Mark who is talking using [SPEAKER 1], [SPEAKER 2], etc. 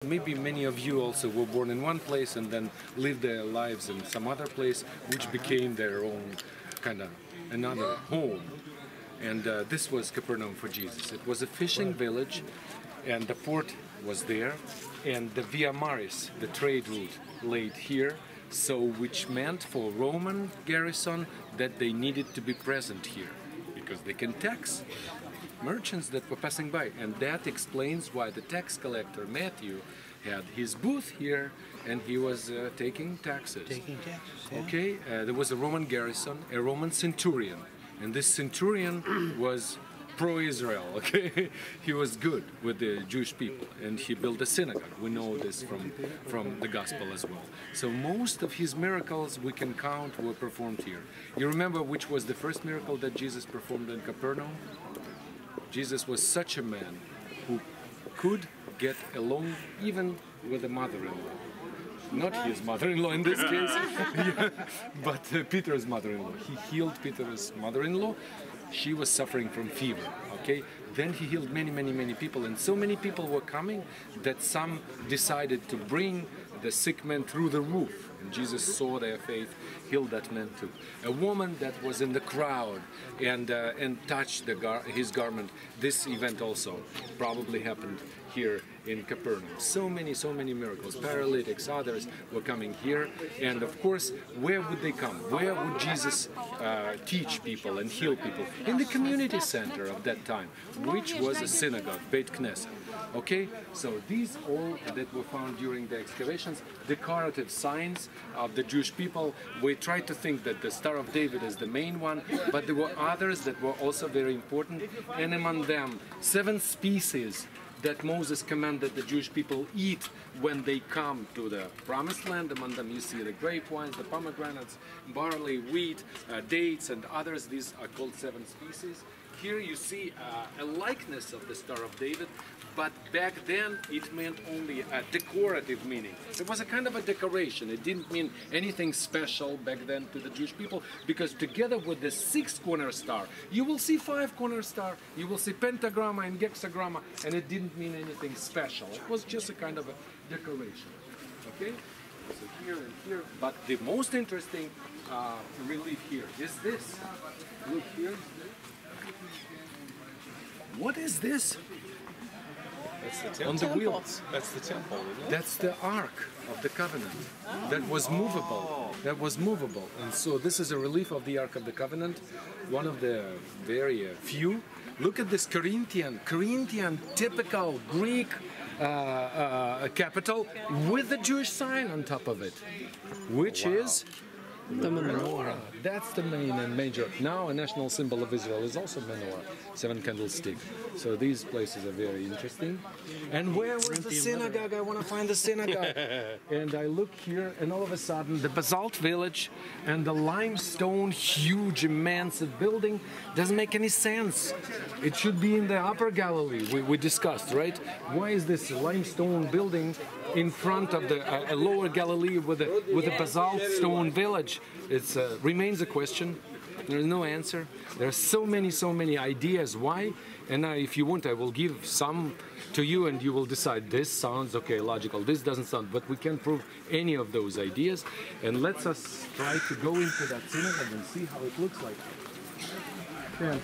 [SPEAKER 1] Maybe many of you also were born in one place and then lived their lives in some other place, which became their own kind of another home. And this was Capernaum for Jesus. It was a fishing village, and the port was there, and the Via Maris, the trade route, laid here. So, which meant for Roman garrison that they needed to be present here, because they can tax merchants that were passing by, and that explains why the tax collector Matthew had his booth here, and he was taking taxes.
[SPEAKER 2] Yeah.
[SPEAKER 1] Okay, there was a Roman garrison, a Roman centurion, and this centurion was pro-Israel. Okay, he was good with the Jewish people, and he built a synagogue. We know this from the gospel as well. So most of his miracles we can count were performed here. You remember which was the first miracle that Jesus performed in Capernaum? Jesus was such a man who could get along even with a mother-in-law. Not his mother-in-law in this case, yeah, but Peter's mother-in-law. He healed Peter's mother-in-law. She was suffering from fever, okay? Then he healed many people, and so many people were coming that some decided to bring the sick man through the roof. And Jesus saw their faith, healed that man too. A woman that was in the crowd and touched his garment. This event also probably happened here in Capernaum. So many miracles. Paralytics, others were coming here. And of course, where would they come? Where would Jesus teach people and heal people? In the community center of that time, which was a synagogue, Beit Knesset. Okay, so these all that were found during the excavations, decorative signs of the Jewish people. We try to think that the Star of David is the main one, but there were others that were also very important, and among them 7 species that Moses commanded the Jewish people eat when they come to the Promised Land. Among them you see the grape wines, the pomegranates, barley, wheat, dates, and others. These are called 7 species. Here you see a likeness of the Star of David, but back then it meant only a decorative meaning. It was a kind of a decoration. It didn't mean anything special back then to the Jewish people, because together with the 6-corner star, you will see 5-corner star, you will see pentagramma and hexagramma, and it didn't mean anything special. It was just a kind of a decoration. Okay? So here and here, but the most interesting relief here is this. Look here. What is this?
[SPEAKER 3] That's the temple.
[SPEAKER 1] On the wheels.
[SPEAKER 3] That's the temple, isn't it?
[SPEAKER 1] That's the Ark of the Covenant. That was movable. That was movable. And so this is a relief of the Ark of the Covenant, one of the very few. Look at this Corinthian typical Greek capital with the Jewish sign on top of it, which is the menorah. That's the main and major. Now a national symbol of Israel is also menorah, 7 candlestick. So these places are very interesting. And where was the synagogue? I want to find the synagogue. And I look here, and all of a sudden the basalt village and the limestone, huge, immense building doesn't make any sense. It should be in the Upper Galilee. We discussed, right? Why is this limestone building in front of the Lower Galilee with a basalt stone village? It remains a question. There is no answer. There are so many ideas why, and if you want, I will give some to you, and you will decide this sounds okay, logical. This doesn't sound, but we can't prove any of those ideas. And let us try to go into that synagogue and see how it looks like. Yeah.